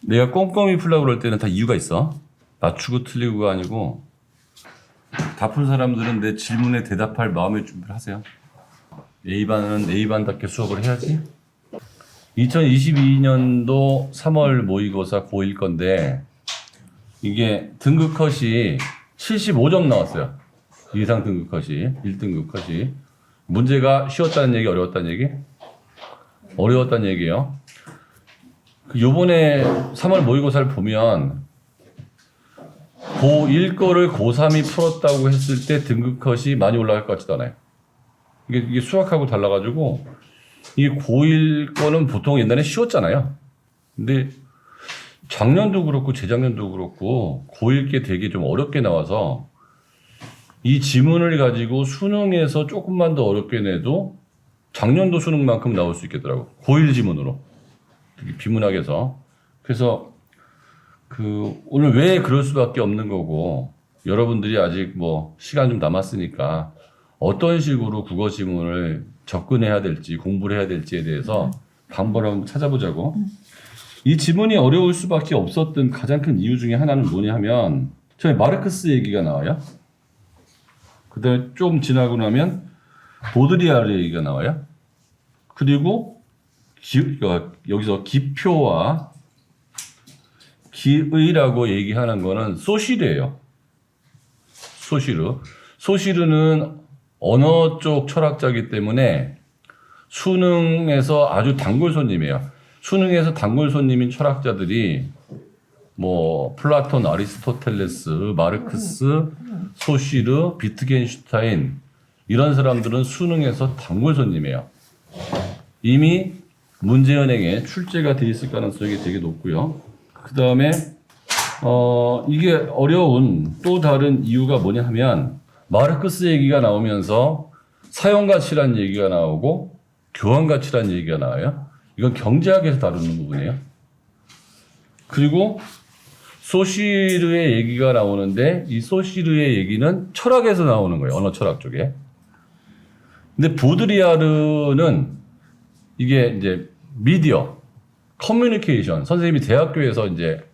내가 꼼꼼히 풀려고 그럴 때는 다 이유가 있어. 맞추고 틀리고가 아니고 다 푼 사람들은 내 질문에 대답할 마음의 준비를 하세요. A반은 A반답게 수업을 해야지. 2022년도 3월 모의고사 고1 건데 이게 등급 컷이 75점 나왔어요. 이상 등급 컷이 1등급 컷이. 문제가 쉬웠다는 얘기, 어려웠다는 얘기? 어려웠다는 얘기예요. 요번에 3월 모의고사를 보면 고1 거를 고3이 풀었다고 했을 때 등급 컷이 많이 올라갈 것 같지도 않아요. 이게 수학하고 달라가지고 이 고1 거는 보통 옛날에 쉬웠잖아요. 근데 작년도 그렇고 재작년도 그렇고 고1 게 되게 좀 어렵게 나와서 이 지문을 가지고 수능에서 조금만 더 어렵게 내도 작년도 수능만큼 나올 수 있겠더라고. 고1 지문으로. 되게 비문학에서. 그래서 오늘 왜 그럴 수밖에 없는 거고 여러분들이 아직 뭐 시간 좀 남았으니까 어떤 식으로 국어 지문을 접근해야 될지 공부를 해야 될지에 대해서 방법을 한번 찾아보자고. 이 지문이 어려울 수밖에 없었던 가장 큰 이유 중에 하나는 뭐냐 하면 처음에 마르크스 얘기가 나와요. 그 다음에 좀 지나고 나면 보드리아르 얘기가 나와요. 그리고 여기서 기표와 기의라고 얘기하는 거는 소시르예요. 소시르는 언어 쪽 철학자이기 때문에 수능에서 아주 단골 손님이에요. 수능에서 단골 손님인 철학자들이 뭐 플라톤, 아리스토텔레스, 마르크스, 소시르, 비트겐슈타인 이런 사람들은 수능에서 단골 손님이에요. 이미 문제은행에 출제가 돼 있을 가능성이 되게 높고요. 그 다음에 이게 어려운 또 다른 이유가 뭐냐 하면 마르크스 얘기가 나오면서 사용가치란 얘기가 나오고 교환가치란 얘기가 나와요. 이건 경제학에서 다루는 부분이에요. 그리고 소시르의 얘기가 나오는데 이 소시르의 얘기는 철학에서 나오는 거예요. 언어 철학 쪽에. 근데 보드리아르는 이게 이제 미디어, 커뮤니케이션. 선생님이 대학교에서 이제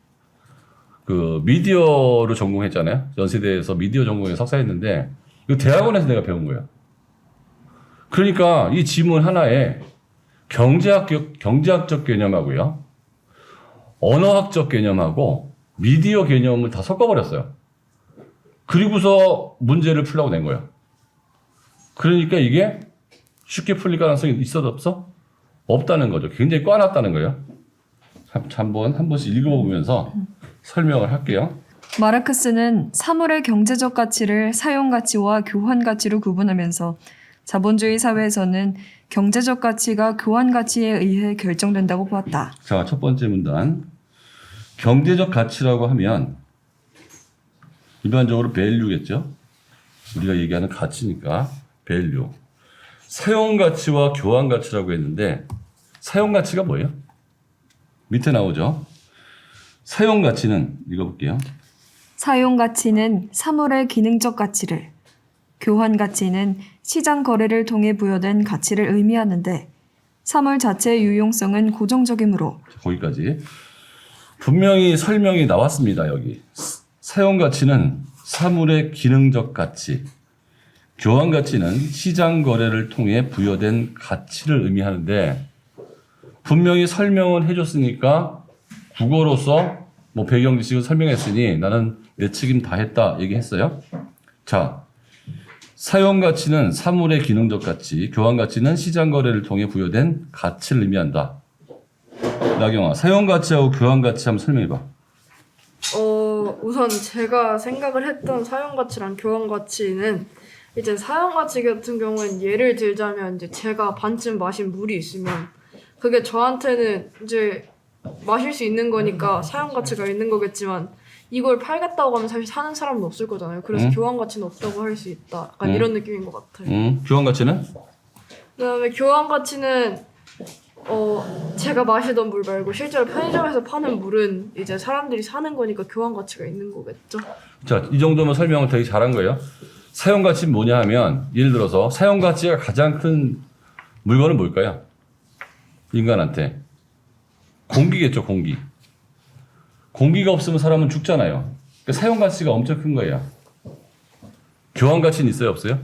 미디어로 전공했잖아요. 연세대에서 미디어 전공에 석사했는데 이거 대학원에서 내가 배운 거예요. 그러니까 이 지문 하나에 경제학적 개념하고요. 언어학적 개념하고 미디어 개념을 다 섞어버렸어요. 그리고서 문제를 풀라고 낸 거예요. 그러니까 이게 쉽게 풀릴 가능성이 있어도 없어? 없다는 거죠. 굉장히 꽈놨다는 거예요. 한 번씩 읽어보면서 설명을 할게요. 마르크스는 사물의 경제적 가치를 사용 가치와 교환 가치로 구분하면서 자본주의 사회에서는 경제적 가치가 교환 가치에 의해 결정된다고 보았다. 자, 첫 번째 문단. 경제적 가치라고 하면 일반적으로 밸류겠죠. 우리가 얘기하는 가치니까 밸류. 사용 가치와 교환 가치라고 했는데 사용 가치가 뭐예요? 밑에 나오죠. 사용 가치는 읽어볼게요. 사용 가치는 사물의 기능적 가치를, 교환 가치는 시장 거래를 통해 부여된 가치를 의미하는데 사물 자체의 유용성은 고정적이므로. 거기까지. 분명히 설명이 나왔습니다. 여기. 사용 가치는 사물의 기능적 가치, 교환 가치는 시장 거래를 통해 부여된 가치를 의미하는데 분명히 설명을 해줬으니까 국어로서 뭐 배경 지식을 설명했으니 나는 내 책임 다 했다 얘기했어요. 자, 사용 가치는 사물의 기능적 가치, 교환 가치는 시장 거래를 통해 부여된 가치를 의미한다. 나경아, 사용 가치하고 교환 가치 한번 설명해봐. 우선 제가 생각을 했던 사용 가치랑 교환 가치는 이제 사용 가치 같은 경우는 예를 들자면 이제 제가 반쯤 마신 물이 있으면 그게 저한테는 이제 마실 수 있는 거니까 사용 가치가 있는 거겠지만 이걸 팔겠다고 하면 사실 사는 사람은 없을 거잖아요. 그래서 교환 가치는 없다고 할 수 있다. 약간 이런 느낌인 것 같아요. 교환 가치는? 그다음에 교환 가치는 제가 마시던 물 말고 실제로 편의점에서 파는 물은 이제 사람들이 사는 거니까 교환 가치가 있는 거겠죠. 자, 이 정도면 설명을 되게 잘한 거예요. 사용 가치는 뭐냐 하면 예를 들어서 사용 가치가 가장 큰 물건은 뭘까요? 인간한테 공기겠죠. 공기. 공기가 없으면 사람은 죽잖아요. 그러니까 사용 가치가 엄청 큰 거예요. 교환 가치는 있어요, 없어요?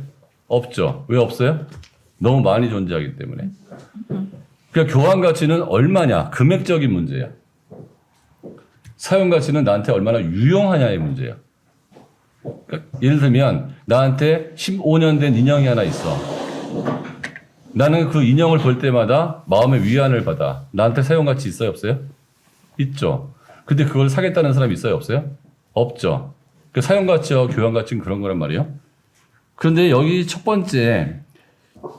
없죠. 왜 없어요? 너무 많이 존재하기 때문에. 그러니까 교환 가치는 얼마냐? 금액적인 문제야. 사용 가치는 나한테 얼마나 유용하냐의 문제야. 그러니까 예를 들면 나한테 15년 된 인형이 하나 있어. 나는 그 인형을 볼 때마다 마음의 위안을 받아. 나한테 사용 가치 있어요, 없어요? 있죠. 근데 그걸 사겠다는 사람이 있어요, 없어요? 없죠. 그 사용 가치와 교환 가치는 그런 거란 말이에요. 그런데 여기 첫 번째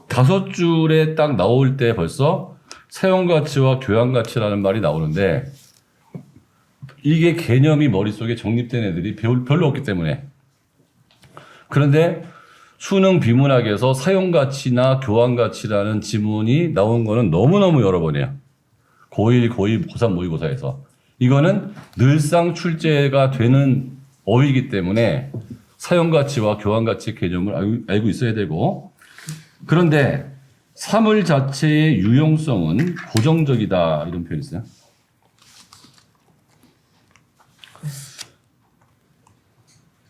5줄에 딱 나올 때 벌써 사용 가치와 교환 가치라는 말이 나오는데 이게 개념이 머릿속에 정립된 애들이 별로 없기 때문에. 그런데 수능 비문학에서 사용 가치나 교환 가치라는 지문이 나온 거는 너무너무 여러 번이에요. 고1, 고2, 고3, 모의고사에서. 이거는 늘상 출제가 되는 어휘이기 때문에 사용 가치와 교환 가치 개념을 알고 있어야 되고, 그런데 사물 자체의 유용성은 고정적이다 이런 표현이 있어요.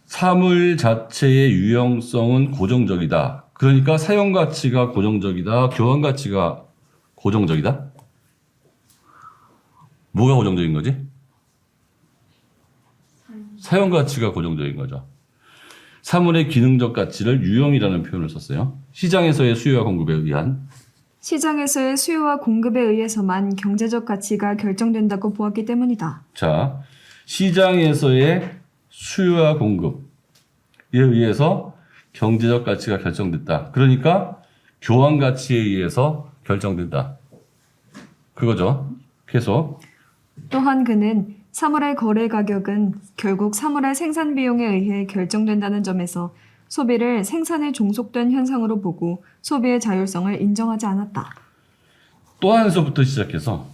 사물 자체의 유용성은 고정적이다. 그러니까 사용 가치가 고정적이다. 교환 가치가 고정적이다. 뭐가 고정적인 거지? 사용 가치가 고정적인 거죠. 사물의 기능적 가치를 유용이라는 표현을 썼어요. 시장에서의 수요와 공급에 의한. 시장에서의 수요와 공급에 의해서만 경제적 가치가 결정된다고 보았기 때문이다. 자, 시장에서의 수요와 공급에 의해서 경제적 가치가 결정됐다. 그러니까 교환 가치에 의해서 결정된다. 그거죠. 계속. 또한 그는 사물의 거래 가격은 결국 사물의 생산 비용에 의해 결정된다는 점에서 소비를 생산에 종속된 현상으로 보고 소비의 자율성을 인정하지 않았다. 또 한 수부터 시작해서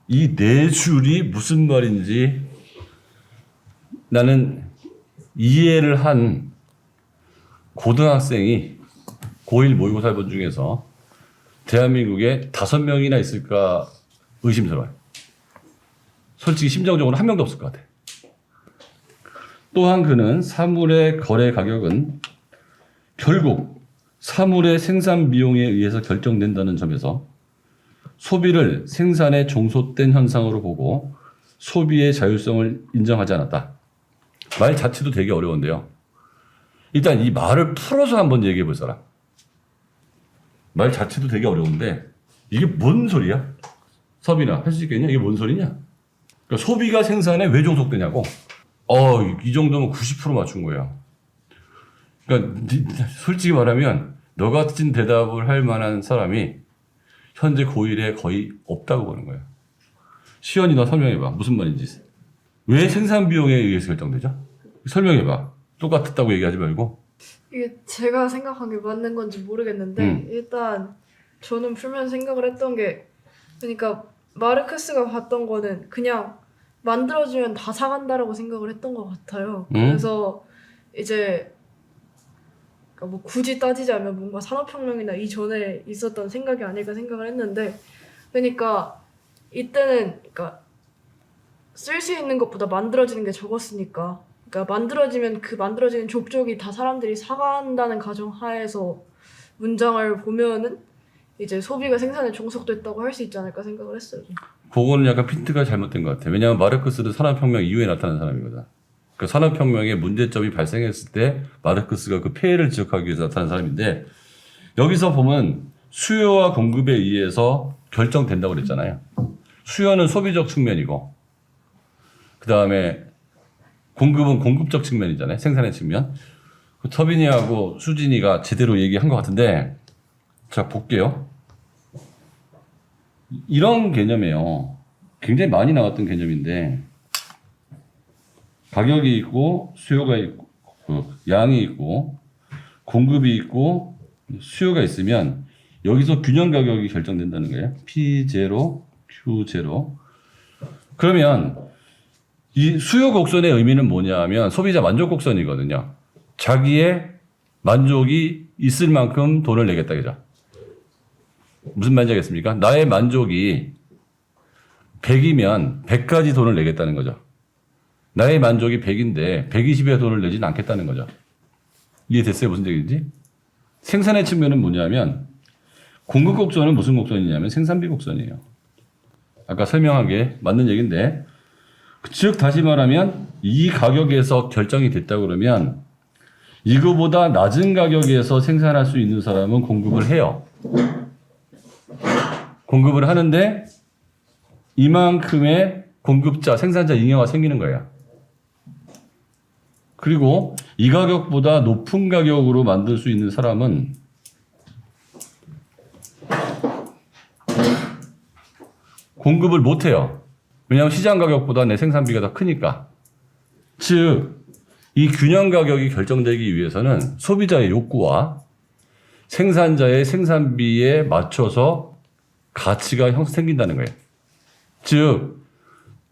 이 네 줄이 무슨 말인지 나는 이해를 한 고등학생이 고1 모의고사 본 중에서 대한민국에 5명이나 있을까 의심스러워요. 솔직히 심정적으로 한 명도 없을 것 같아. 또한 그는 사물의 거래 가격은 결국 사물의 생산 비용에 의해서 결정된다는 점에서 소비를 생산에 종속된 현상으로 보고 소비의 자율성을 인정하지 않았다. 말 자체도 되게 어려운데요. 일단 이 말을 풀어서 한번 얘기해 볼 사람. 말 자체도 되게 어려운데 이게 뭔 소리야? 서빈아, 할 수 있겠냐? 이게 뭔 소리냐? 그러니까 소비가 생산에 왜 종속되냐고. 이 정도면 90% 맞춘 거야. 그러니까 솔직히 말하면 너 같은 대답을 할 만한 사람이 현재 고1에 거의 없다고 보는 거야. 시연이 너 설명해봐. 무슨 말인지. 왜 생산 비용에 의해서 결정되죠? 설명해봐. 똑같았다고 얘기하지 말고. 이게 제가 생각한 게 맞는 건지 모르겠는데 일단 저는 풀면서 생각을 했던 게, 그러니까 마르크스가 봤던 거는 그냥 만들어지면 다 사간다라고 생각을 했던 것 같아요. 그래서 이제 그러니까 뭐 굳이 따지자면 뭔가 산업혁명이나 이전에 있었던 생각이 아닐까 생각을 했는데, 그러니까 이때는 그러니까 쓸 수 있는 것보다 만들어지는 게 적었으니까, 그러니까 만들어지면 그 만들어지는 족족이 다 사람들이 사간다는 가정하에서 문장을 보면은 이제 소비가 생산에 종속됐다고 할 수 있지 않을까 생각을 했어요. 그거는 약간 핀트가 잘못된 것 같아. 왜냐하면 마르크스는 산업혁명 이후에 나타난 사람이거든. 그 산업혁명의 문제점이 발생했을 때 마르크스가 그 폐해를 지적하기 위해서 나타난 사람인데, 여기서 보면 수요와 공급에 의해서 결정된다고 그랬잖아요. 수요는 소비적 측면이고 그 다음에 공급은 공급적 측면이잖아요. 생산의 측면. 터빈이하고 수진이가 제대로 얘기한 것 같은데, 자 볼게요. 이런 개념이에요. 굉장히 많이 나왔던 개념인데, 가격이 있고 수요가 있고 양이 있고 공급이 있고 수요가 있으면 여기서 균형 가격이 결정된다는 거예요. P0, Q0. 그러면 이 수요 곡선의 의미는 뭐냐면 소비자 만족 곡선이거든요. 자기의 만족이 있을 만큼 돈을 내겠다, 그죠? 무슨 말인지 알겠습니까? 나의 만족이 100이면 100가지 돈을 내겠다는 거죠. 나의 만족이 100인데 120의 돈을 내지는 않겠다는 거죠. 이해됐어요? 무슨 얘기인지? 생산의 측면은 뭐냐면 공급 곡선은 무슨 곡선이냐면 생산비 곡선이에요. 아까 설명한 게 맞는 얘기인데 즉 다시 말하면 이 가격에서 결정이 됐다 그러면 이거보다 낮은 가격에서 생산할 수 있는 사람은 공급을 해요. 공급을 하는데 이만큼의 공급자, 생산자 잉여가 생기는 거예요. 그리고 이 가격보다 높은 가격으로 만들 수 있는 사람은 공급을 못 해요. 왜냐하면 시장 가격보다 내 생산비가 더 크니까. 즉, 이 균형 가격이 결정되기 위해서는 소비자의 욕구와 생산자의 생산비에 맞춰서 가치가 생긴다는 거예요. 즉,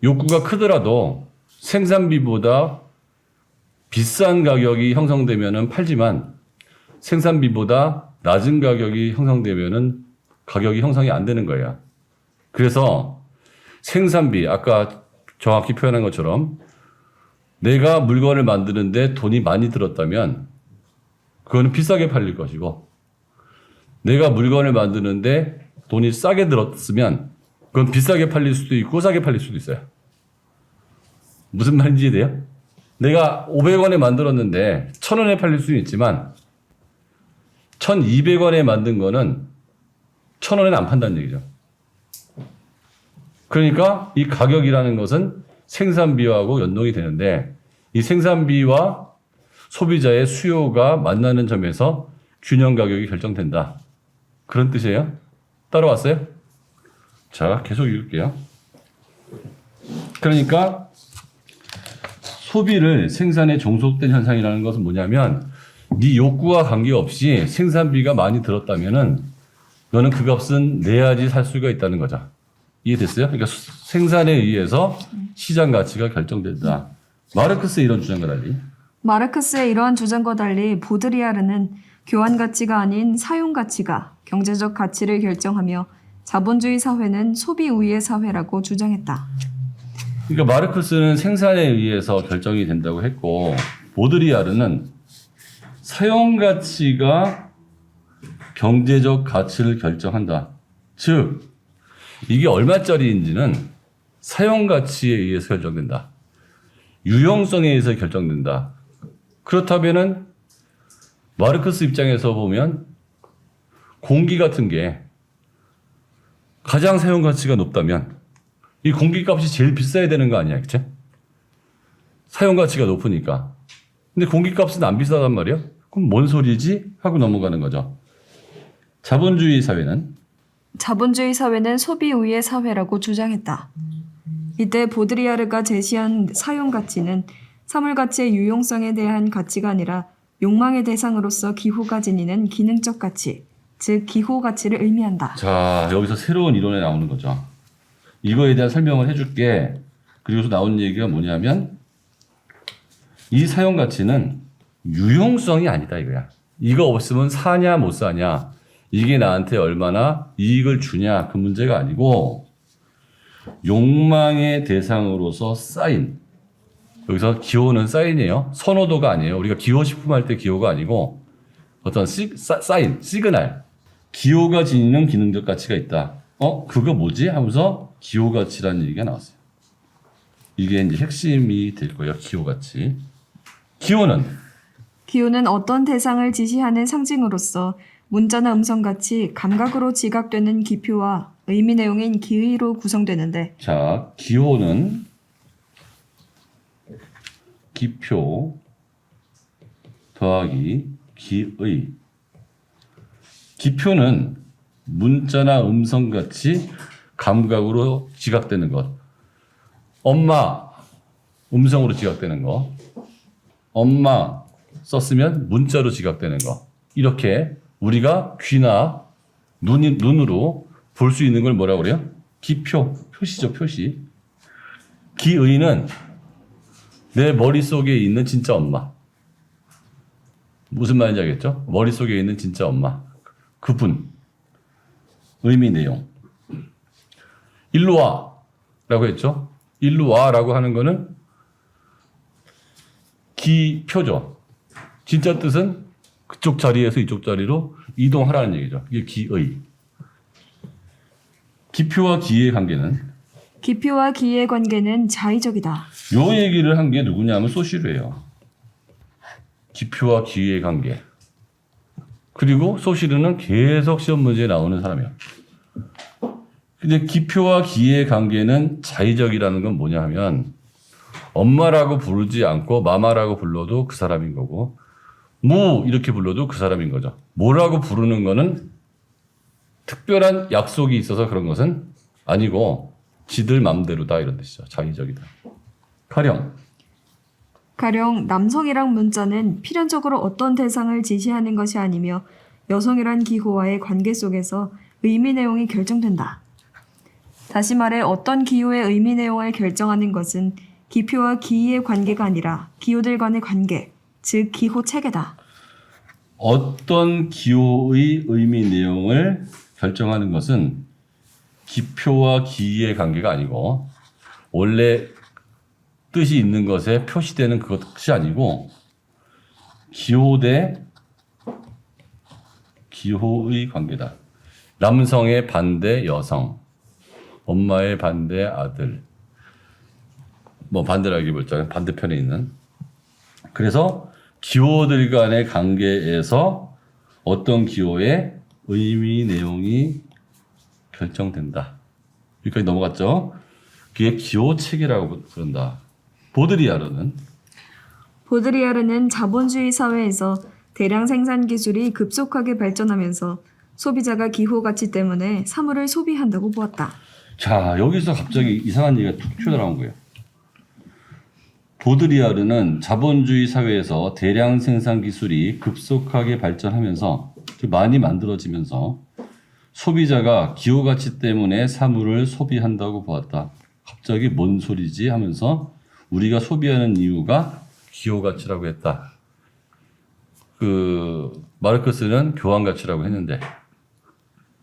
욕구가 크더라도 생산비보다 비싼 가격이 형성되면은 팔지만 생산비보다 낮은 가격이 형성되면은 가격이 형성이 안 되는 거예요. 그래서 생산비, 아까 정확히 표현한 것처럼 내가 물건을 만드는데 돈이 많이 들었다면 그거는 비싸게 팔릴 것이고 내가 물건을 만드는데 돈이 싸게 들었으면 그건 비싸게 팔릴 수도 있고 싸게 팔릴 수도 있어요. 무슨 말인지 이해돼요? 내가 500원에 만들었는데 1000원에 팔릴 수는 있지만 1200원에 만든 거는 1000원에는 안 판다는 얘기죠. 그러니까 이 가격이라는 것은 생산비하고 연동이 되는데 이 생산비와 소비자의 수요가 만나는 점에서 균형 가격이 결정된다. 그런 뜻이에요. 따라왔어요? 자, 계속 읽을게요. 그러니까 소비를 생산에 종속된 현상이라는 것은 뭐냐면 네 욕구와 관계없이 생산비가 많이 들었다면은 너는 그 값은 내야지 살 수가 있다는 거죠. 이해됐어요? 그러니까 생산에 의해서 시장 가치가 결정된다. 마르크스의 이런 주장과 달리 마르크스의 이러한 주장과 달리 보드리아르는 교환 가치가 아닌 사용 가치가 경제적 가치를 결정하며 자본주의 사회는 소비 우위의 사회라고 주장했다. 그러니까 마르크스는 생산에 의해서 결정이 된다고 했고 보드리아르는 사용 가치가 경제적 가치를 결정한다. 즉 이게 얼마짜리인지는 사용 가치에 의해서 결정된다. 유용성에 의해서 결정된다. 그렇다면은 마르크스 입장에서 보면 공기 같은 게 가장 사용 가치가 높다면 이 공기값이 제일 비싸야 되는 거 아니야, 그치? 사용 가치가 높으니까. 근데 공기값은 안 비싸단 말이야? 그럼 뭔 소리지? 하고 넘어가는 거죠. 자본주의 사회는 소비 우위의 사회라고 주장했다. 이때 보드리아르가 제시한 사용 가치는 사물 가치의 유용성에 대한 가치가 아니라 욕망의 대상으로서 기호가 지니는 기능적 가치, 즉 기호 가치를 의미한다. 자, 여기서 새로운 이론이 나오는 거죠. 이거에 대한 설명을 해줄게. 그리고서 나온 얘기가 뭐냐면 이 사용 가치는 유용성이 아니다 이거야. 이거 없으면 사냐 못 사냐 이게 나한테 얼마나 이익을 주냐 그 문제가 아니고 욕망의 대상으로서 쌓인, 여기서 기호는 사인이에요. 선호도가 아니에요. 우리가 기호식품 할 때 기호가 아니고 어떤 사인, 시그널, 기호가 지니는 기능적 가치가 있다. 그거 뭐지? 하면서 기호 가치라는 얘기가 나왔어요. 이게 이제 핵심이 될 거예요. 기호 가치. 기호는 어떤 대상을 지시하는 상징으로서 문자나 음성같이 감각으로 지각되는 기표와 의미 내용인 기의로 구성되는데, 자, 기호는 기표 더하기 기의. 기표는 문자나 음성같이 감각으로 지각되는 것. 엄마 음성으로 지각되는 거. 엄마 썼으면 문자로 지각되는 거. 이렇게 우리가 귀나 눈으로 볼 수 있는 걸 뭐라고 그래요? 기표, 표시죠, 표시. 기의는 내 머릿속에 있는 진짜 엄마. 무슨 말인지 알겠죠? 머릿속에 있는 진짜 엄마. 그분. 의미 내용. 일로 와 라고 했죠. 일로 와 라고 하는 거는 기표죠. 진짜 뜻은 그쪽 자리에서 이쪽 자리로 이동하라는 얘기죠. 이게 기의. 기표와 기의 관계는 기표와 기의 관계는 자의적이다. 요 얘기를 한 게 누구냐면 소시르예요. 기표와 기의 관계. 그리고 소시르는 계속 시험 문제에 나오는 사람이에요. 근데 기표와 기의 관계는 자의적이라는 건 뭐냐 하면 엄마라고 부르지 않고 마마라고 불러도 그 사람인 거고 무 이렇게 불러도 그 사람인 거죠. 뭐라고 부르는 거는 특별한 약속이 있어서 그런 것은 아니고 지들 맘대로다 이런 뜻이죠. 자의적이다. 가령 남성이란 문자는 필연적으로 어떤 대상을 지시하는 것이 아니며 여성이란 기호와의 관계 속에서 의미 내용이 결정된다. 다시 말해 어떤 기호의 의미 내용을 결정하는 것은 기표와 기의 관계가 아니라 기호들 간의 관계, 즉 기호 체계다. 어떤 기호의 의미 내용을 결정하는 것은 기표와 기의 관계가 아니고 원래 뜻이 있는 것에 표시되는 그것이 아니고 기호 대 기호의 관계다. 남성의 반대 여성, 엄마의 반대 아들, 뭐 반대라기보다는 반대편에 있는. 그래서 기호들 간의 관계에서 어떤 기호의 의미 내용이 결정된다. 여기까지 넘어갔죠? 그게 기호 체계라고 부른다. 보드리아르는 자본주의 사회에서 대량 생산 기술이 급속하게 발전하면서 소비자가 기호 가치 때문에 사물을 소비한다고 보았다. 자, 여기서 갑자기 이상한 얘기가 툭 튀어나온 거예요. 보드리아르는 자본주의 사회에서 대량 생산 기술이 급속하게 발전하면서 많이 만들어지면서 소비자가 기호 가치 때문에 사물을 소비한다고 보았다. 갑자기 뭔 소리지 하면서 우리가 소비하는 이유가 기호 가치라고 했다. 마르크스는 교환 가치라고 했는데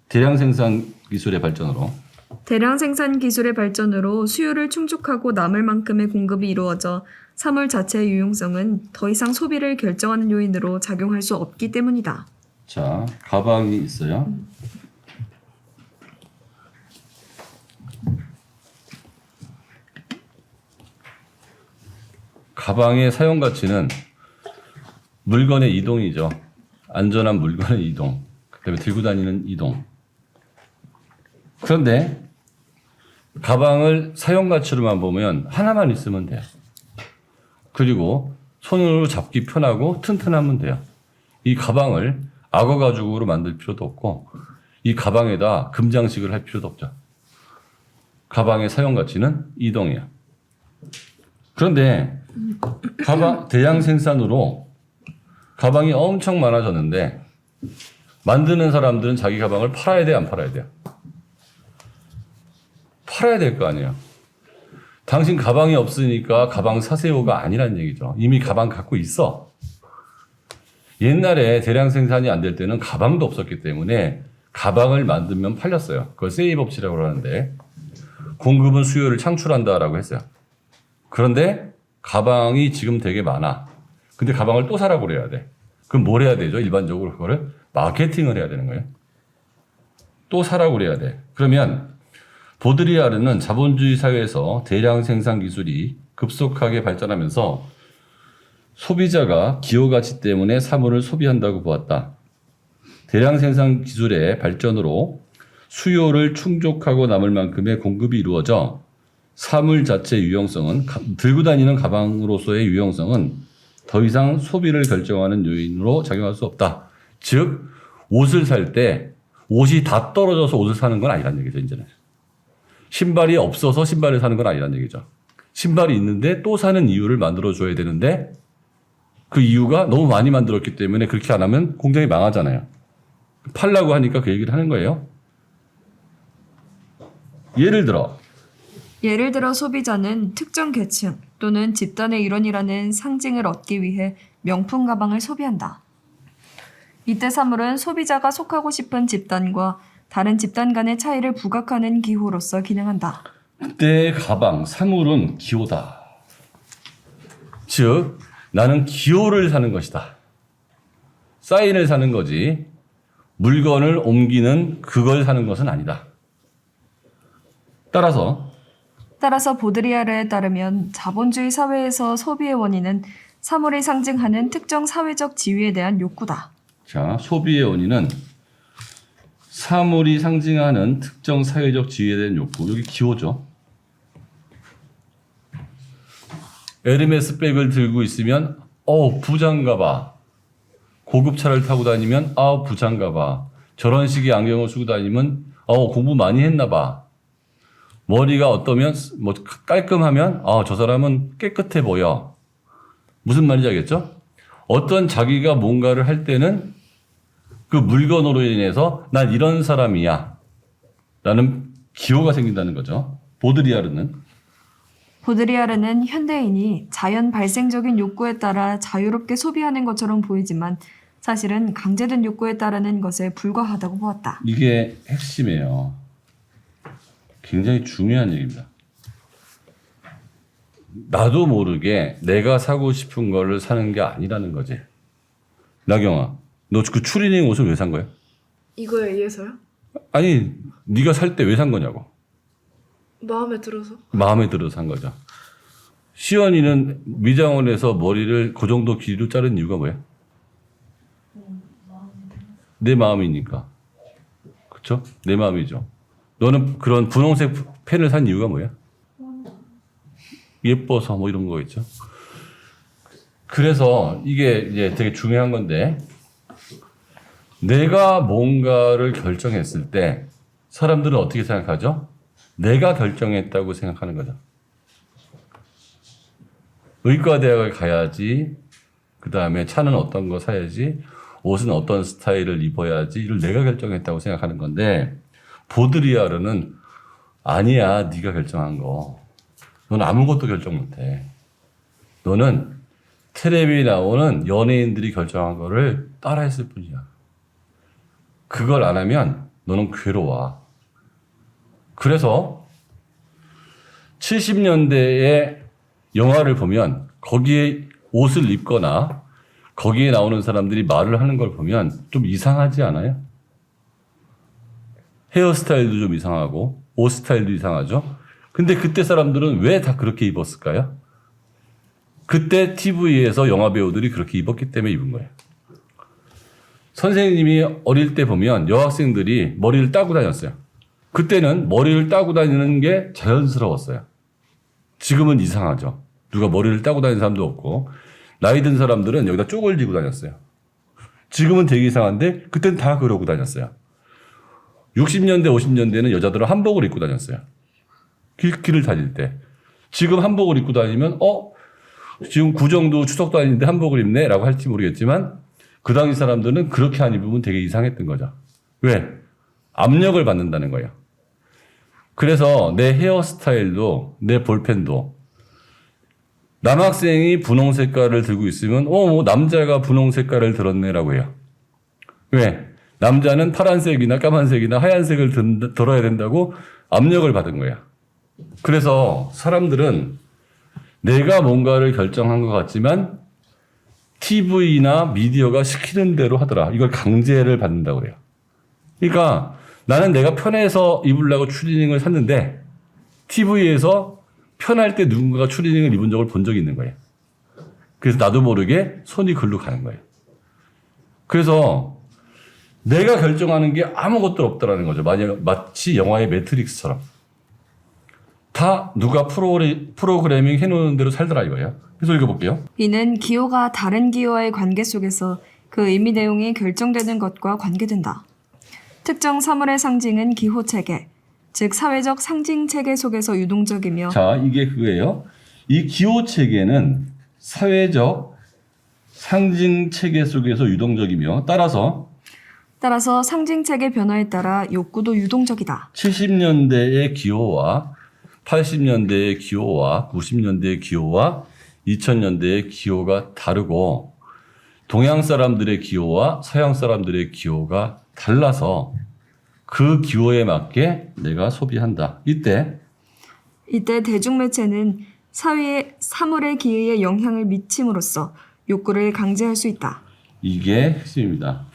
대량 생산 기술의 발전으로 수요를 충족하고 남을 만큼의 공급이 이루어져 사물 자체의 유용성은 더 이상 소비를 결정하는 요인으로 작용할 수 없기 때문이다. 자, 가방이 있어요. 가방의 사용 가치는 물건의 이동이죠. 안전한 물건의 이동, 그다음에 들고 다니는 이동. 그런데 가방을 사용 가치로만 보면 하나만 있으면 돼요. 그리고 손으로 잡기 편하고 튼튼하면 돼요. 이 가방을 악어 가죽으로 만들 필요도 없고 이 가방에다 금장식을 할 필요도 없죠. 가방의 사용 가치는 이동이에요. 그런데 대량 생산으로 가방이 엄청 많아졌는데 만드는 사람들은 자기 가방을 팔아야 돼, 안 팔아야 돼요? 팔아야 될 거 아니에요. 당신 가방이 없으니까 가방 사세요가 아니란 얘기죠. 이미 가방 갖고 있어. 옛날에 대량 생산이 안 될 때는 가방도 없었기 때문에 가방을 만들면 팔렸어요. 그걸 세이 법칙이라고 하는데 공급은 수요를 창출한다라고 했어요. 그런데 가방이 지금 되게 많아. 근데 가방을 또 사라고 그래야 돼. 그럼 뭘 해야 되죠? 일반적으로 그거를 마케팅을 해야 되는 거예요. 또 사라고 그래야 돼. 그러면 보드리아르는 자본주의 사회에서 대량 생산 기술이 급속하게 발전하면서 소비자가 기호 가치 때문에 사물을 소비한다고 보았다. 대량 생산 기술의 발전으로 수요를 충족하고 남을 만큼의 공급이 이루어져 사물 자체의 유용성은 들고 다니는 가방으로서의 유용성은 더 이상 소비를 결정하는 요인으로 작용할 수 없다. 즉 옷을 살 때 옷이 다 떨어져서 옷을 사는 건 아니란 얘기죠. 이제는 신발이 없어서 신발을 사는 건 아니란 얘기죠. 신발이 있는데 또 사는 이유를 만들어줘야 되는데 그 이유가 너무 많이 만들었기 때문에 그렇게 안 하면 공장이 망하잖아요. 팔라고 하니까 그 얘기를 하는 거예요. 예를 들어 소비자는 특정 계층 또는 집단의 일원이라는 상징을 얻기 위해 명품 가방을 소비한다. 이때 사물은 소비자가 속하고 싶은 집단과 다른 집단 간의 차이를 부각하는 기호로서 기능한다. 그때의 가방, 사물은 기호다. 즉, 나는 기호를 사는 것이다. 사인을 사는 거지, 물건을 옮기는 그걸 사는 것은 아니다. 따라서 보드리아르에 따르면 자본주의 사회에서 소비의 원인은 사물이 상징하는 특정 사회적 지위에 대한 욕구다. 자, 소비의 원인은 사물이 상징하는 특정 사회적 지위에 대한 욕구. 여기 기호죠. 에르메스 백을 들고 있으면 부자인가 봐. 고급 차를 타고 다니면 부자인가 봐. 저런 식의 안경을 쓰고 다니면 공부 많이 했나 봐. 머리가 어떠면 뭐 깔끔하면 저 사람은 깨끗해 보여. 무슨 말인지 알겠죠? 어떤 자기가 뭔가를 할 때는 그 물건으로 인해서 난 이런 사람이야 라는 기호가 생긴다는 거죠. 보드리아르는 현대인이 자연 발생적인 욕구에 따라 자유롭게 소비하는 것처럼 보이지만 사실은 강제된 욕구에 따르는 것에 불과하다고 보았다. 이게 핵심이에요. 굉장히 중요한 얘기입니다. 나도 모르게 내가 사고 싶은 거를 사는 게 아니라는 거지. 나경아, 너 그 추리닝 옷을 왜 산 거야? 이거에 의해서요? 아니, 네가 살 때 왜 산 거냐고. 마음에 들어서? 마음에 들어서 산 거죠. 시연이는 미장원에서 머리를 그 정도 길이로 자른 이유가 뭐야? 내 마음이니까. 그렇죠? 내 마음이죠. 너는 그런 분홍색 펜을 산 이유가 뭐야? 예뻐서 뭐 이런 거겠죠. 그래서 이게 이제 되게 중요한 건데, 내가 뭔가를 결정했을 때 사람들은 어떻게 생각하죠? 내가 결정했다고 생각하는 거죠. 의과대학을 가야지, 그 다음에 차는 어떤 거 사야지, 옷은 어떤 스타일을 입어야지, 이를 내가 결정했다고 생각하는 건데, 보드리아르는 아니야, 네가 결정한 거. 넌 아무것도 결정 못해. 너는 텔레비에 나오는 연예인들이 결정한 거를 따라했을 뿐이야. 그걸 안 하면 너는 괴로워. 그래서 70년대의 영화를 보면 거기에 옷을 입거나 거기에 나오는 사람들이 말을 하는 걸 보면 좀 이상하지 않아요? 헤어스타일도 좀 이상하고 옷 스타일도 이상하죠? 근데 그때 사람들은 왜 다 그렇게 입었을까요? 그때 TV에서 영화 배우들이 그렇게 입었기 때문에 입은 거예요. 선생님이 어릴 때 보면 여학생들이 머리를 따고 다녔어요. 그때는 머리를 따고 다니는 게 자연스러웠어요. 지금은 이상하죠. 누가 머리를 따고 다니는 사람도 없고, 나이 든 사람들은 여기다 쪽을 쥐고 다녔어요. 지금은 되게 이상한데 그때는 다 그러고 다녔어요. 60년대 50년대는 여자들은 한복을 입고 다녔어요. 길을 다닐 때. 지금 한복을 입고 다니면 지금 구정도 추석도 아닌데 한복을 입네 라고 할지 모르겠지만, 그 당시 사람들은 그렇게 안 입으면 되게 이상했던 거죠. 왜? 압력을 받는다는 거예요. 그래서 내 헤어스타일도, 내 볼펜도, 남학생이 분홍 색깔을 들고 있으면 남자가 분홍 색깔을 들었네라고 해요. 왜? 남자는 파란색이나 까만색이나 하얀색을 들어야 된다고 압력을 받은 거예요. 그래서 사람들은 내가 뭔가를 결정한 것 같지만 TV나 미디어가 시키는 대로 하더라. 이걸 강제를 받는다고 그래요. 그러니까 나는 내가 편해서 입으려고 추리닝을 샀는데 TV에서 편할 때 누군가가 추리닝을 입은 적을 본 적이 있는 거예요. 그래서 나도 모르게 손이 글로 가는 거예요. 그래서 내가 결정하는 게 아무것도 없더라는 거죠. 마치 영화의 매트릭스처럼. 다 누가 프로그래밍 해놓은 대로 살더라 이거예요. 그래서 읽어볼게요. 이는 기호가 다른 기호와의 관계 속에서 그 의미 내용이 결정되는 것과 관계된다. 특정 사물의 상징은 기호 체계, 즉 사회적 상징 체계 속에서 유동적이며, 자, 이게 그거예요. 이 기호 체계는 사회적 상징 체계 속에서 유동적이며 따라서 상징 체계 변화에 따라 욕구도 유동적이다. 70년대의 기호와 80년대의 기호와 90년대의 기호와 2000년대의 기호가 다르고, 동양 사람들의 기호와 서양 사람들의 기호가 달라서 그 기호에 맞게 내가 소비한다. 이때 대중매체는 사회의 사물의 기회에 영향을 미침으로써 욕구를 강제할 수 있다. 이게 핵심입니다.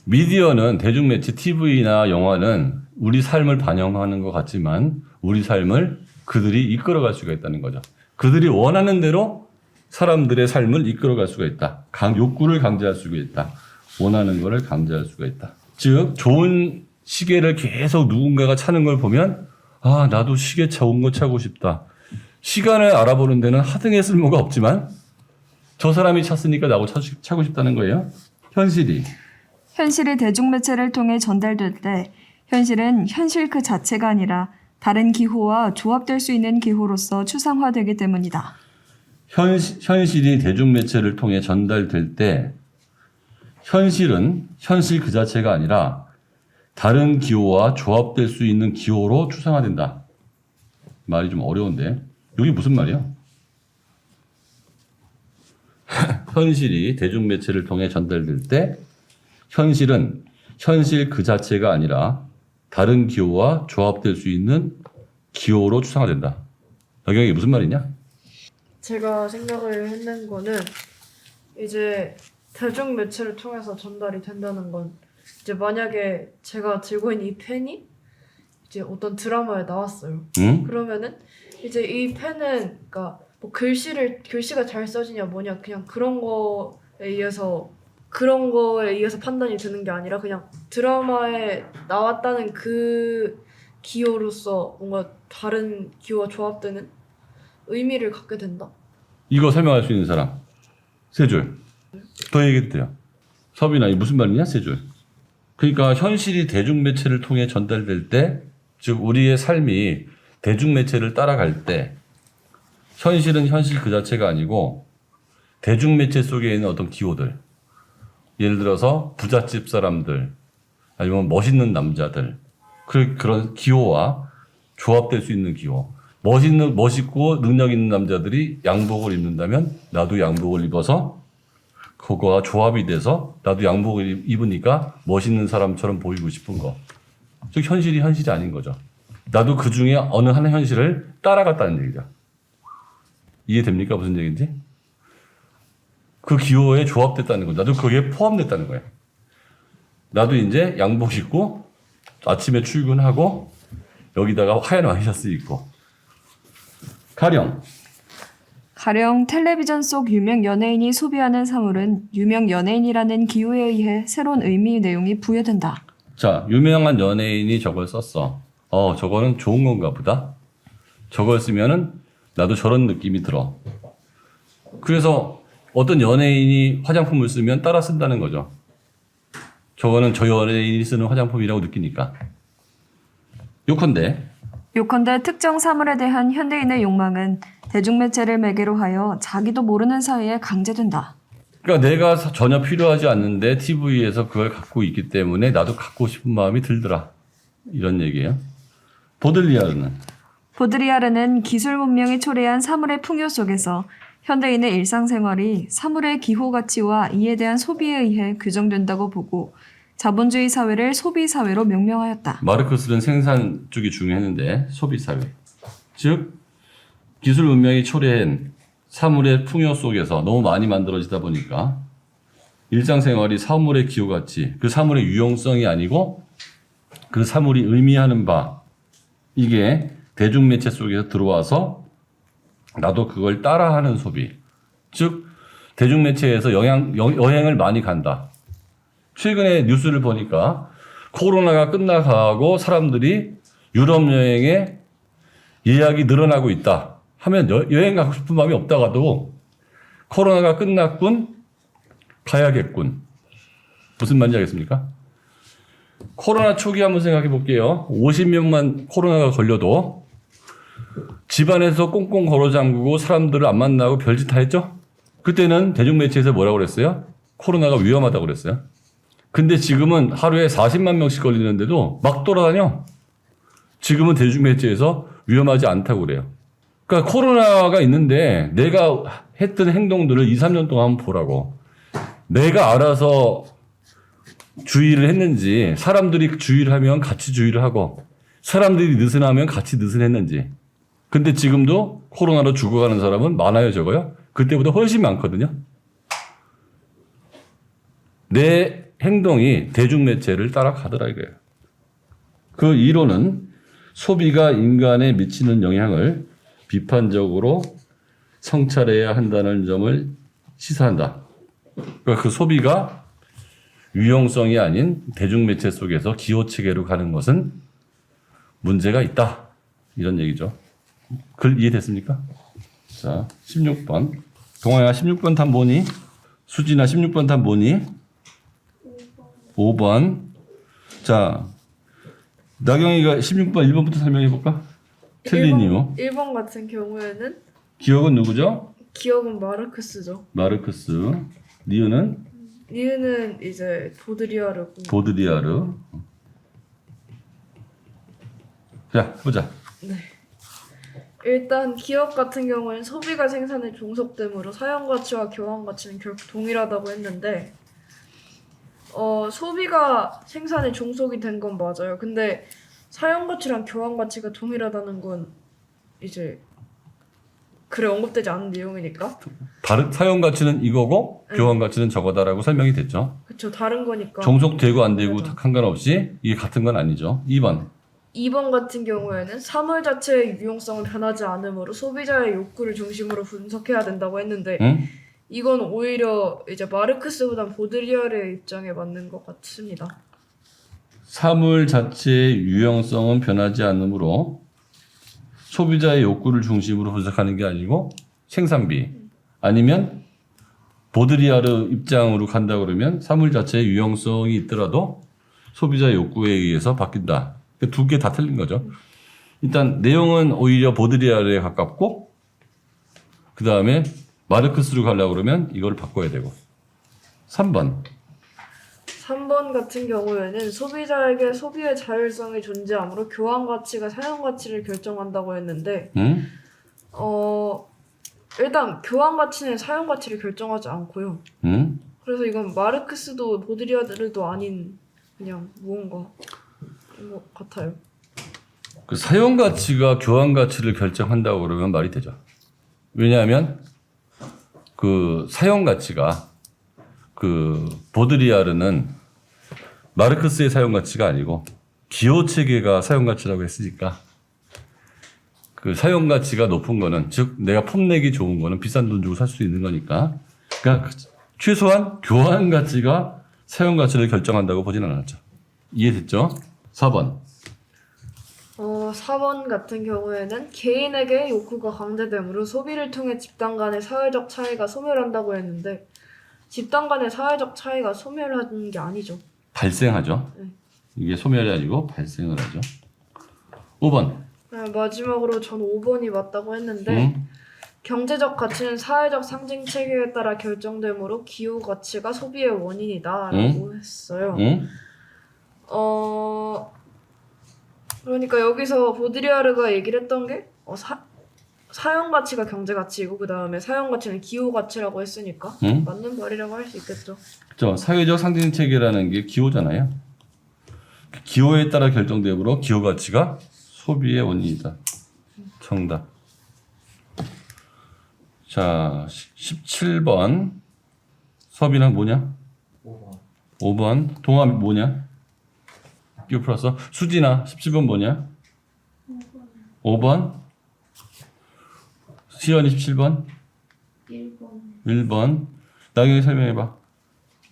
미디어는 대중매체, TV나 영화는 우리 삶을 반영하는 것 같지만 우리 삶을 그들이 이끌어갈 수가 있다는 거죠. 그들이 원하는 대로 사람들의 삶을 이끌어갈 수가 있다. 욕구를 강제할 수가 있다. 원하는 것을 강제할 수가 있다. 즉 좋은 시계를 계속 누군가가 차는 걸 보면 아 나도 시계 좋은 거 차고 싶다. 시간을 알아보는 데는 하등의 쓸모가 없지만 저 사람이 찼으니까 나도 차고 싶다는 거예요. 현실이 대중매체를 통해 전달될 때 현실은 현실 그 자체가 아니라 다른 기호와 조합될 수 있는 기호로서 추상화되기 때문이다. 현실이 대중매체를 통해 전달될 때 현실은 현실 그 자체가 아니라 다른 기호와 조합될 수 있는 기호로 추상화된다. 말이 좀 어려운데 여기 무슨 말이야? 현실이 대중매체를 통해 전달될 때 현실은 현실 그 자체가 아니라 다른 기호와 조합될 수 있는 기호로 추상화된다. 여기 무슨 말이냐? 제가 생각을 해낸 거는 이제 대중 매체를 통해서 전달이 된다는 건 이제 만약에 제가 들고 있는 이 펜이 이제 어떤 드라마에 나왔어요. 응? 그러면은 이제 이 펜은 그러니까 뭐 글씨가 잘 써지냐 뭐냐 그냥 그런 거에 의해서 판단이 드는 게 아니라 그냥 드라마에 나왔다는 그 기호로서 뭔가 다른 기호와 조합되는 의미를 갖게 된다. 이거 설명할 수 있는 사람 세 줄. 더 얘기해드려. 서빈아 이 무슨 말이냐? 세 줄. 그러니까 현실이 대중매체를 통해 전달될 때 즉 우리의 삶이 대중매체를 따라갈 때 현실은 현실 그 자체가 아니고 대중매체 속에 있는 어떤 기호들 예를 들어서 부잣집 사람들 아니면 멋있는 남자들 그런 기호와 조합될 수 있는 기호 멋있고 능력 있는 남자들이 양복을 입는다면 나도 양복을 입어서 그거와 조합이 돼서 나도 양복을 입으니까 멋있는 사람처럼 보이고 싶은 거. 즉 현실이 아닌 거죠. 나도 그 중에 어느 한 현실을 따라갔다는 얘기죠. 이해됩니까? 무슨 얘기인지? 그 기호에 조합됐다는 거. 나도 거기에 포함됐다는 거예요. 나도 이제 양복 입고 아침에 출근하고 여기다가 하얀 와이셔츠 입고 가령 텔레비전 속 유명 연예인이 소비하는 사물은 유명 연예인이라는 기호에 의해 새로운 의미 내용이 부여된다. 자, 유명한 연예인이 저걸 썼어. 저거는 좋은 건가 보다. 저걸 쓰면은 나도 저런 느낌이 들어. 그래서 어떤 연예인이 화장품을 쓰면 따라 쓴다는 거죠. 저거는 저 연예인이 쓰는 화장품이라고 느끼니까. 요컨대 특정 사물에 대한 현대인의 욕망은 대중매체를 매개로 하여 자기도 모르는 사이에 강제된다. 그러니까 내가 전혀 필요하지 않는데 TV에서 그걸 갖고 있기 때문에 나도 갖고 싶은 마음이 들더라. 이런 얘기예요. 보드리아르는 기술 문명이 초래한 사물의 풍요 속에서 현대인의 일상생활이 사물의 기호 가치와 이에 대한 소비에 의해 규정된다고 보고 자본주의 사회를 소비사회로 명명하였다. 마르크스는 생산 쪽이 중요했는데 소비사회. 즉 기술 문명이 초래한 사물의 풍요 속에서 너무 많이 만들어지다 보니까 일상생활이 사물의 기호가치, 그 사물의 유용성이 아니고 그 사물이 의미하는 바 이게 대중매체 속에서 들어와서 나도 그걸 따라하는 소비. 즉 대중매체에서 여행을 많이 간다. 최근에 뉴스를 보니까 코로나가 끝나가고 사람들이 유럽 여행에 예약이 늘어나고 있다 하면 여행 가고 싶은 마음이 없다가도 코로나가 끝났군 가야겠군. 무슨 말인지 알겠습니까? 코로나 초기 한번 생각해 볼게요. 50명만 코로나가 걸려도 집안에서 꽁꽁 걸어 잠그고 사람들을 안 만나고 별짓 다 했죠? 그때는 대중매체에서 뭐라고 그랬어요? 코로나가 위험하다고 그랬어요. 근데 지금은 하루에 40만 명씩 걸리는데도 막 돌아다녀. 지금은 대중매체에서 위험하지 않다고 그래요. 그러니까 코로나가 있는데 내가 했던 행동들을 2, 3년 동안 한번 보라고. 내가 알아서 주의를 했는지, 사람들이 주의를 하면 같이 주의를 하고, 사람들이 느슨하면 같이 느슨했는지. 근데 지금도 코로나로 죽어가는 사람은 많아요, 적어요? 그때보다 훨씬 많거든요. 내 행동이 대중매체를 따라가더라 이거예요. 그 이론은 소비가 인간에 미치는 영향을 비판적으로 성찰해야 한다는 점을 시사한다. 그러니까 그 소비가 유용성이 아닌 대중매체 속에서 기호체계로 가는 것은 문제가 있다. 이런 얘기죠. 글 이해됐습니까? 자, 16번. 동아야 16번 답 뭐니? 수진아 16번 답 뭐니? 5번. 자, 나경이가 16번 1번부터 설명해 볼까? 틀린 이유. 1번 같은 경우에는 기억은 누구죠? 기억은 마르크스죠. 마르크스. 니은은 니은은 이제 보드리아르고. 보드리아르. 자, 보자. 일단 기업 같은 경우에는 소비가 생산의 종속되므로 사용 가치와 교환 가치는 결국 동일하다고 했는데 소비가 생산의 종속이 된 건 맞아요. 근데 사용 가치랑 교환 가치가 동일하다는 건 이제 글에 언급되지 않은 내용이니까. 다른 사용 가치는 이거고 네. 교환 가치는 저거다라고 설명이 됐죠. 그쵸, 다른 거니까. 종속되고 안 되고 상관없이 이게 같은 건 아니죠. 2번. 2번 같은 경우에는 사물 자체의 유용성은 변하지 않으므로 소비자의 욕구를 중심으로 분석해야 된다고 했는데 응? 이건 오히려 이제 마르크스보단 보드리아르의 입장에 맞는 것 같습니다. 사물 자체의 유용성은 변하지 않으므로 소비자의 욕구를 중심으로 분석하는 게 아니고 생산비 아니면 보드리아르 입장으로 간다 그러면 사물 자체의 유용성이 있더라도 소비자의 욕구에 의해서 바뀐다. 두 개 다 틀린 거죠. 일단 내용은 오히려 보드리아르에 가깝고 그 다음에 마르크스로 가려고 그러면 이걸 바꿔야 되고. 3번. 3번 같은 경우에는 소비자에게 소비의 자율성이 존재하므로 교환 가치가 사용 가치를 결정한다고 했는데 응? 일단 교환 가치는 사용 가치를 결정하지 않고요. 응? 그래서 이건 마르크스도 보드리아르도 아닌 그냥 무언가인 것 같아요. 그 사용 가치가 교환 가치를 결정한다고 그러면 말이 되죠. 왜냐하면 그 사용 가치가 그 보드리아르는 마르크스의 사용 가치가 아니고 기호 체계가 사용 가치라고 했으니까 그 사용 가치가 높은 거는 즉 내가 폼내기 좋은 거는 비싼 돈 주고 살 수 있는 거니까 그러니까 최소한 교환 가치가 사용 가치를 결정한다고 보진 않았죠. 이해됐죠? 4번. 4번 같은 경우에는 개인에게 욕구가 강제되므로 소비를 통해 집단 간의 사회적 차이가 소멸한다고 했는데 집단 간의 사회적 차이가 소멸하는 게 아니죠. 발생하죠. 네. 이게 소멸이 아니고 발생을 하죠. 5번. 네, 마지막으로 전 5번이 맞다고 했는데 응? 경제적 가치는 사회적 상징 체계에 따라 결정되므로 기호 가치가 소비의 원인이다라고 했어요. 응? 그러니까 여기서 보드리아르가 얘기를 했던 게 사용 가치가 경제 가치이고 그 다음에 사용 가치는 기호 가치라고 했으니까 응? 맞는 말이라고 할 수 있겠죠. 그렇죠. 사회적 상징 체계라는 게 기호잖아요. 기호에 따라 결정되므로 기호 가치가 소비의 원인이다. 정답. 자, 17번. 서비는 뭐냐? 5번. 동아 뭐냐? 끼워 풀었어. 수진아, 17번 뭐냐? 5번. 시연이 17번. 1번. 나경이 설명해봐.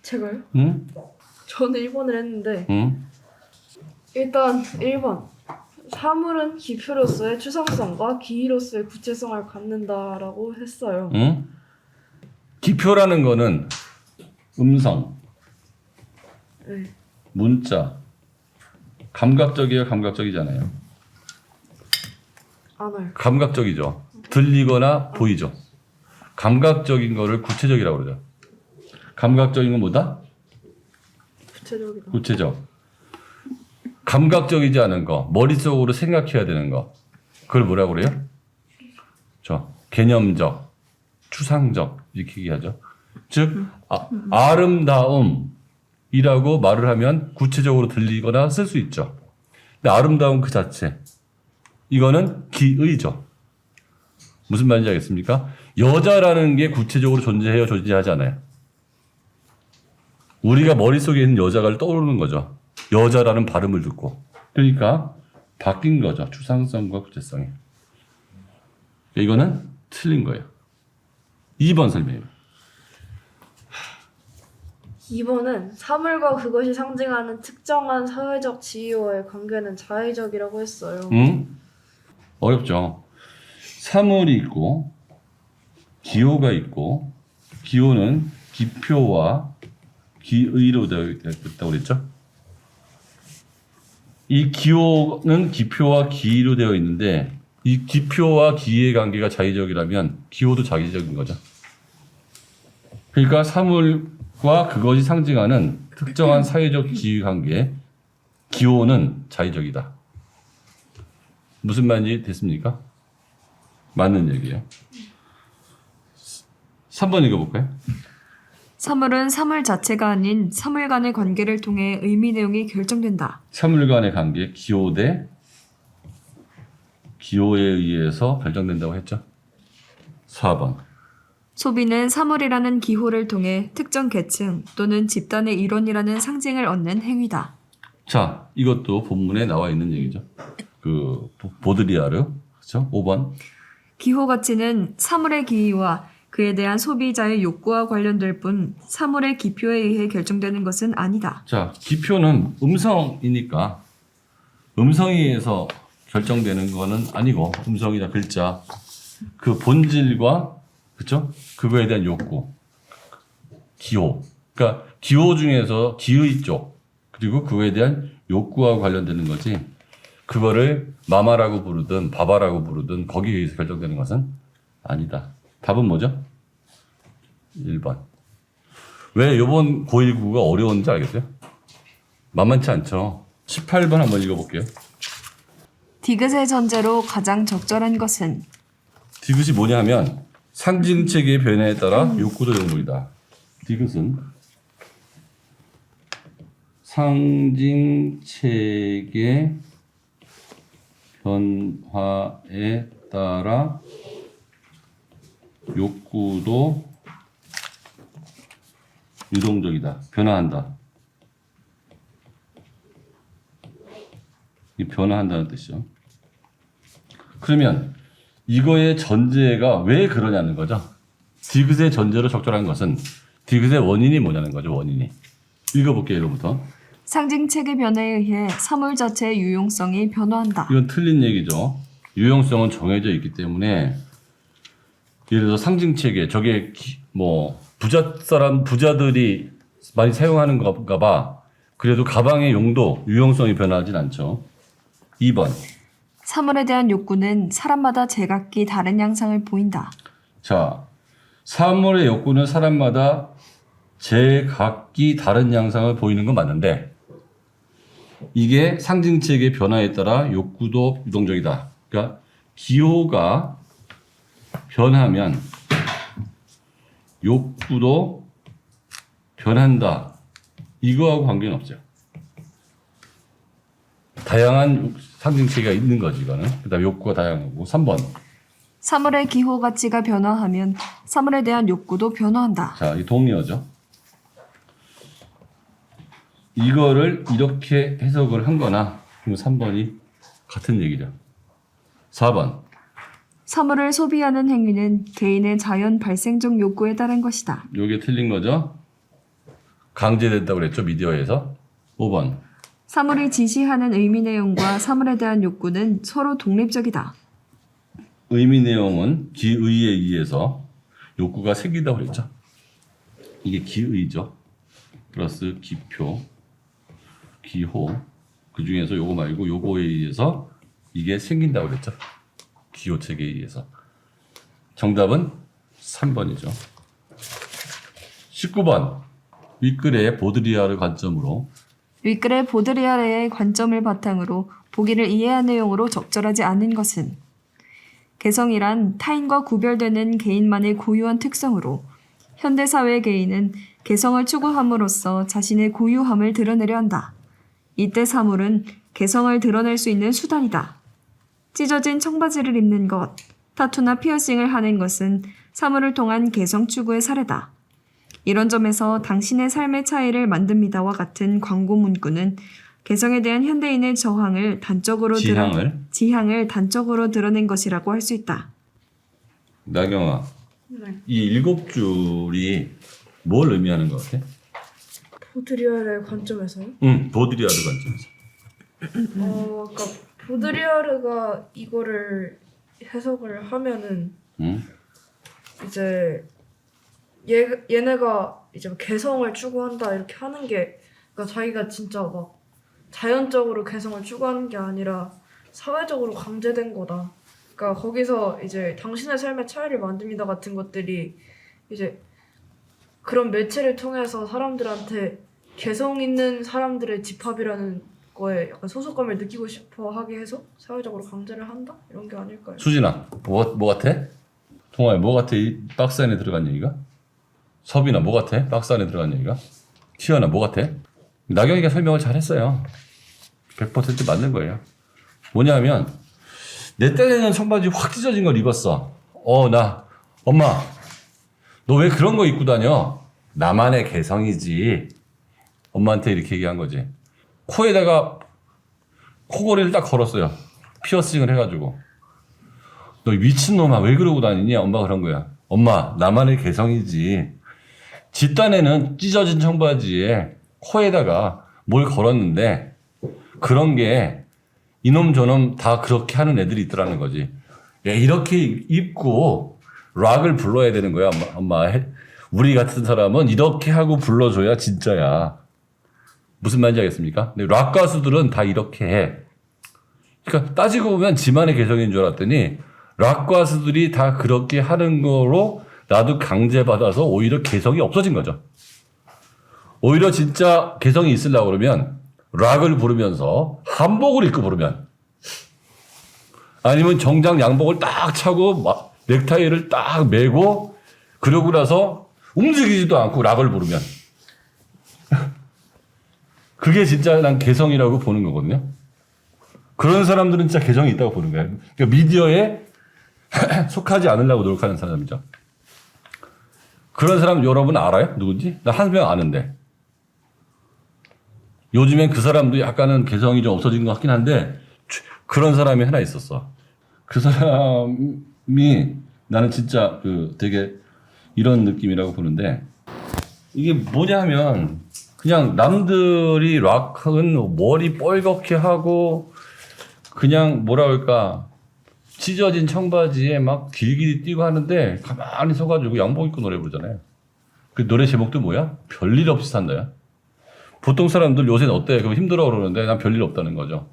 제가요? 응? 저는 1번을 했는데 응? 일단 1번 사물은 기표로서의 추상성과 기의로서의 구체성을 갖는다라고 했어요. 응? 기표라는 거는 음성, 네. 문자, 감각적이에요, 감각적이잖아요. 안와요. 감각적이죠. 들리거나 보이죠. 감각적인 거를 구체적이라고 그러죠. 감각적인 건 뭐다? 구체적이다. 구체적. 감각적이지 않은 거, 머릿속으로 생각해야 되는 거. 그걸 뭐라고 그래요? 개념적, 추상적 이렇게 얘기하죠. 즉 아름다움, 이라고 말을 하면 구체적으로 들리거나 쓸 수 있죠. 근데 아름다운 그 자체. 이거는 기의죠. 무슨 말인지 알겠습니까? 여자라는 게 구체적으로 존재해요, 존재하지 않아요? 우리가 머릿속에 있는 여자가 떠오르는 거죠. 여자라는 발음을 듣고. 그러니까 바뀐 거죠. 추상성과 구체성이. 이거는 틀린 거예요. 2번 설명입니다. 2번은 사물과 그것이 상징하는 특정한 사회적 지위와의 관계는 자의적이라고 했어요. 어렵죠. 사물이 있고 기호가 있고 기호는 기표와 기의로 되어 있다고 그랬죠. 이 기호는 기표와 기의로 되어 있는데 이 기표와 기의 관계가 자의적이라면 기호도 자의적인 거죠. 그러니까 사물과 그것이 상징하는 특정한 사회적 지위 관계 기호는 자의적이다. 무슨 말인지 됐습니까? 맞는 얘기예요. 3번 읽어볼까요? 사물은 사물 자체가 아닌 사물 간의 관계를 통해 의미 내용이 결정된다. 사물 간의 관계 기호 대 기호에 의해서 결정된다고 했죠. 4번. 소비는 사물이라는 기호를 통해 특정 계층 또는 집단의 일원이라는 상징을 얻는 행위다. 자, 이것도 본문에 나와 있는 얘기죠. 그 보드리아르, 그렇죠? 5번. 기호 가치는 사물의 기의와 그에 대한 소비자의 욕구와 관련될 뿐 사물의 기표에 의해 결정되는 것은 아니다. 자, 기표는 음성이니까 음성에 의해서 결정되는 거는 아니고 음성이나 글자 그 본질과 그렇죠? 그거에 대한 욕구 기호 그러니까 기호 중에서 기의 쪽 그리고 그거에 대한 욕구와 관련되는 거지 그거를 마마라고 부르든 바바라고 부르든 거기에 의해서 결정되는 것은 아니다. 답은 뭐죠? 1번. 왜 이번 고1국어가 어려운지 알겠어요? 만만치 않죠. 18번 한번 읽어볼게요. 디귿의 전제로 가장 적절한 것은 디귿이 뭐냐 하면 상징체계의 변화에 따라 욕구도 영물이다. 디귿은 상징체계 변화에 따라 욕구도 유동적이다. 변화한다. 이 변화한다는 뜻이죠. 그러면 이거의 전제가 왜 그러냐는 거죠. 디귿의 전제로 적절한 것은 디귿의 원인이 뭐냐는 거죠. 원인이. 읽어볼게요. 이거부터. 상징체계 변화에 의해 사물 자체의 유용성이 변화한다. 이건 틀린 얘기죠. 유용성은 정해져 있기 때문에 예를 들어서 상징체계 저게 뭐 부자들이 많이 사용하는 건가 봐. 그래도 가방의 용도 유용성이 변하진 않죠. 2번. 사물에 대한 욕구는 사람마다 제각기 다른 양상을 보인다. 자, 사물의 욕구는 사람마다 제각기 다른 양상을 보이는 건 맞는데 이게 상징체계의 변화에 따라 욕구도 유동적이다. 그러니까 기호가 변하면 욕구도 변한다. 이거하고 관계는 없어요. 다양한 상징체계가 있는 거지 이거는. 그다음에 욕구가 다양하고 3번. 사물의 기호 가치가 변화하면 사물에 대한 욕구도 변화한다. 자, 이 동의어죠. 이거를 이렇게 해석을 한 거나 3번이 같은 얘기죠. 4번. 사물을 소비하는 행위는 개인의 자연 발생적 욕구에 따른 것이다. 요게 틀린 거죠. 강제됐다고 그랬죠. 미디어에서. 5번. 사물이 지시하는 의미 내용과 사물에 대한 욕구는 서로 독립적이다. 의미 내용은 기의에 의해서 욕구가 생긴다고 그랬죠. 이게 기의죠. 플러스 기표, 기호. 그 중에서 요거 말고 요거에 의해서 이게 생긴다고 그랬죠. 기호체계에 의해서. 정답은 3번이죠. 19번. 윗글의 보드리아르 관점으로 윗글의 보드리아르의 관점을 바탕으로 보기를 이해한 내용으로 적절하지 않은 것은 개성이란 타인과 구별되는 개인만의 고유한 특성으로 현대사회의 개인은 개성을 추구함으로써 자신의 고유함을 드러내려 한다. 이때 사물은 개성을 드러낼 수 있는 수단이다. 찢어진 청바지를 입는 것, 타투나 피어싱을 하는 것은 사물을 통한 개성 추구의 사례다. 이런 점에서 당신의 삶의 차이를 만듭니다와 같은 광고 문구는 개성에 대한 현대인의 지향을 단적으로 드러낸 것이라고 할 수 있다. 나경아, 네. 이 7줄이 뭘 의미하는 것 같아? 보드리아르의 관점에서요? 응, 보드리아르 관점에서. 그러니까 보드리아르가 이거를 해석을 하면은 응? 이제 얘네가 이제 개성을 추구한다 이렇게 하는 게 그러니까 자기가 진짜 막 자연적으로 개성을 추구하는 게 아니라 사회적으로 강제된 거다. 그러니까 거기서 이제 당신의 삶의 차이를 만듭니다 같은 것들이 이제 그런 매체를 통해서 사람들한테 개성 있는 사람들의 집합이라는 거에 약간 소속감을 느끼고 싶어 하게 해서 사회적으로 강제를 한다? 이런 게 아닐까요? 수진아, 뭐 같아? 동아야, 뭐 같아? 이 박스 안에 들어간 얘기가? 서빈아, 뭐 같아? 박스 안에 들어간 얘기가? 시연아, 뭐 같아? 나경이가 설명을 잘했어요. 100% 맞는 거예요. 뭐냐면 내 떼내는 청바지 확 찢어진 걸 입었어. 엄마, 너 왜 그런 거 입고 다녀? 나만의 개성이지. 엄마한테 이렇게 얘기한 거지. 코에다가 코걸이를 딱 걸었어요. 피어싱을 해가지고. 너 미친놈아, 왜 그러고 다니니? 엄마가 그런 거야. 엄마, 나만의 개성이지. 집단에는 찢어진 청바지에 코에다가 뭘 걸었는데 그런 게 이놈 저놈 다 그렇게 하는 애들이 있더라는 거지. 야, 이렇게 입고 락을 불러야 되는 거야. 엄마. 우리 같은 사람은 이렇게 하고 불러줘야 진짜야. 무슨 말인지 알겠습니까? 근데 락 가수들은 다 이렇게 해. 그러니까 따지고 보면 지만의 개성인 줄 알았더니 락 가수들이 다 그렇게 하는 거로 나도 강제받아서 오히려 개성이 없어진 거죠. 오히려 진짜 개성이 있으려고 그러면 락을 부르면서 한복을 입고 부르면 아니면 정장 양복을 딱 차고 넥타이를 딱 매고 그러고 나서 움직이지도 않고 락을 부르면 그게 진짜 난 개성이라고 보는 거거든요. 그런 사람들은 진짜 개성이 있다고 보는 거예요. 그러니까 미디어에 속하지 않으려고 노력하는 사람이죠. 그런 사람 여러분 알아요? 누군지? 나 한 명 아는데. 요즘엔 그 사람도 약간은 개성이 좀 없어진 것 같긴 한데 그런 사람이 하나 있었어. 그 사람이 나는 진짜 되게 이런 느낌이라고 보는데 이게 뭐냐면 그냥 남들이 락은 머리 뻘겋게 하고 그냥 뭐라 그럴까 찢어진 청바지에 막 길길이 뛰고 하는데 가만히 서가지고 양복 입고 노래 부르잖아요. 그 노래 제목도 뭐야? 별일 없이 산다야. 보통 사람들 요새는 어때? 그럼 힘들어 그러는데 난 별일 없다는 거죠.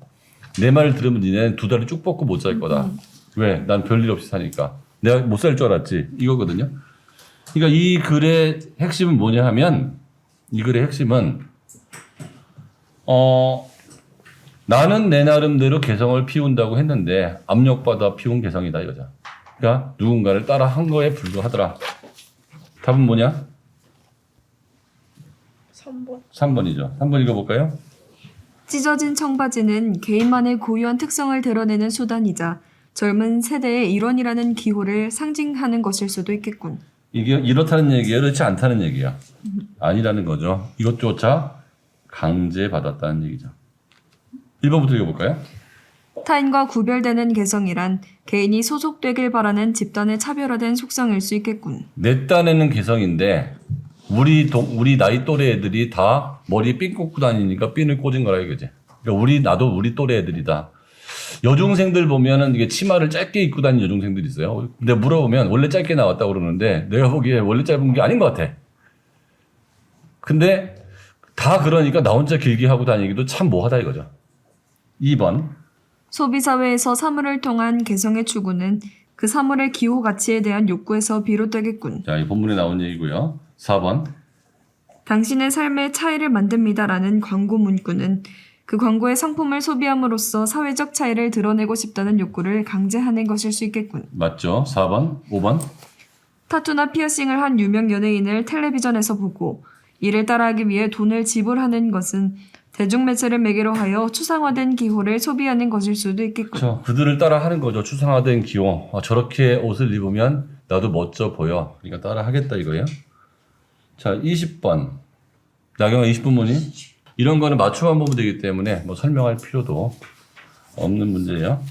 내 말을 들으면 니네는 두 다리 쭉 뻗고 못 살 거다. 왜? 난 별일 없이 사니까. 내가 못 살 줄 알았지. 이거거든요. 그러니까 이 글의 핵심은 뭐냐 하면 이 글의 핵심은 나는 내 나름대로 개성을 피운다고 했는데 압력받아 피운 개성이다 이거죠. 그러니까 누군가를 따라 한 거에 불과하더라. 답은 뭐냐? 3번. 3번이죠. 3번 읽어볼까요? 찢어진 청바지는 개인만의 고유한 특성을 드러내는 수단이자 젊은 세대의 일원이라는 기호를 상징하는 것일 수도 있겠군. 이게 이렇다는 얘기야, 그렇지 않다는 얘기야. 아니라는 거죠. 이것조차 강제받았다는 얘기죠. 1번부터 읽어볼까요? 타인과 구별되는 개성이란 개인이 소속되길 바라는 집단의 차별화된 속성일 수 있겠군. 내 딴에는 개성인데 우리 나이 또래 애들이 다 머리에 핀 꽂고 다니니까 핀을 꽂은 거라 이거지. 그러니까 나도 우리 또래 애들이다. 여중생들 보면은 이게 치마를 짧게 입고 다니는 여중생들이 있어요. 근데 물어보면 원래 짧게 나왔다고 그러는데 내가 보기에 원래 짧은 게 아닌 것 같아. 근데 다 그러니까 나 혼자 길게 하고 다니기도 참 뭐하다 이거죠. 2번. 소비사회에서 사물을 통한 개성의 추구는 그 사물의 기호 가치에 대한 욕구에서 비롯되겠군. 자, 이 본문에 나온 얘기고요. 4번. 당신의 삶의 차이를 만듭니다라는 광고 문구는 그 광고의 상품을 소비함으로써 사회적 차이를 드러내고 싶다는 욕구를 강제하는 것일 수 있겠군. 맞죠. 4번. 5번. 타투나 피어싱을 한 유명 연예인을 텔레비전에서 보고 이를 따라하기 위해 돈을 지불하는 것은 대중매체를 매개로 하여 추상화된 기호를 소비하는 것일 수도 있겠군. 그렇죠. 그들을 따라 하는 거죠. 추상화된 기호. 저렇게 옷을 입으면 나도 멋져 보여. 그러니까 따라 하겠다 이거예요. 자, 20번. 나경아 20분 문의. 이런 거는 맞춤만 보면 되기 때문에 뭐 설명할 필요도 없는 문제예요.